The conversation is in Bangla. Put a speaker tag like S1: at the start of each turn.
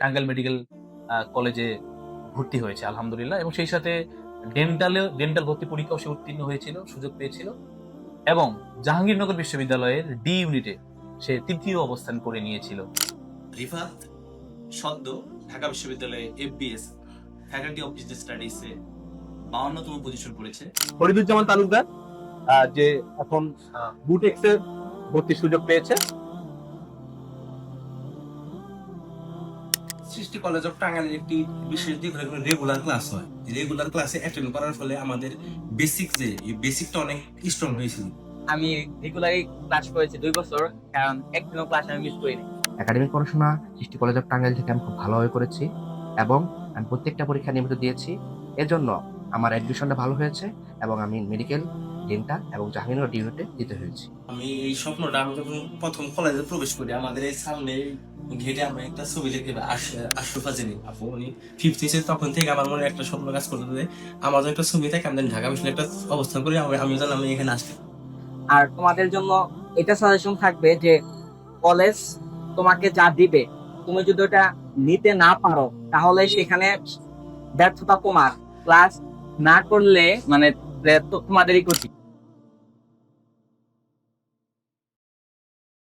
S1: টাঙ্গাইল মেডিকেল কলেজে ভর্তি হয়েছে আলহামদুলিল্লাহ, এবং সেই সাথে ডেন্টাল ভর্তি পরীক্ষাও সে উত্তীর্ণ হয়েছিল, সুযোগ পেয়েছিল, এবং জাহাঙ্গীরনগর বিশ্ববিদ্যালয়ের ডি ইউনিটে সে তৃতীয় অবস্থান করে নিয়েছিল।
S2: রিফাত সদ্য ঢাকা বিশ্ববিদ্যালয়ে FBS ফ্যাকাল্টি অফ বিজনেস স্টাডিজে 52তম পজিশন করেছে।
S3: ফরিদুজ্জামান তালুকদার যে এখন বুটেক্সের ভর্তির সুযোগ পেয়েছে।
S4: সৃষ্টি কলেজ অফ টাঙ্গাইলের একটি বিশেষ দিক হলো রেগুলার ক্লাস হয়। রেগুলার ক্লাসে অ্যাটেন্ড করার ফলে আমাদের বেসিকটা অনেক স্ট্রং হয়েছিল।
S5: আমি রেগুলারই ক্লাস করেছি 2 বছর, কারণ একদিনও ক্লাস আমি মিস করিনি।
S6: একাডেমিক পড়াশোনা সৃষ্টি কলেজ অফ টাঙ্গাইল থেকে আমি খুব ভালোভাবে করেছি এবং আমি প্রত্যেকটা পরীক্ষা নিয়মিত দিয়েছি। এজন্য আমার অ্যাডমিশনটা ভালো হয়েছে এবং আমি মেডিকেল, ডেন্টাল এবং জাহাঙ্গীরনগর ইউনিটে দিতে হয়েছি।
S4: আমি এই স্বপ্নটা আমি যখন প্রথম কলেজে প্রবেশ করি, আমাদের এই সামনে ঘেটে আমরা একটা ছবি দেখতে পাই, আশরাফা জেনি আপু, উনি 5th তখন থেকে আমার মনে একটা স্বপ্ন কাজ করতে যে আমার একটা ছবি থাকে, আমি ঢাকা বিশ্ববিদ্যালয়ে একটা অবস্থান করি, আমি জানি আমি এখানে আসতে।
S5: আর তোমাদের জন্য এটা সাজেশন থাকবে যে কলেজ তোমাকে যা দিবে, তুমি যদি ওটা নিতে না পারো তাহলে সেখানে ব্যর্থতা তোমার, ক্লাস না করলে মানে তোমাদেরই ক্ষতি।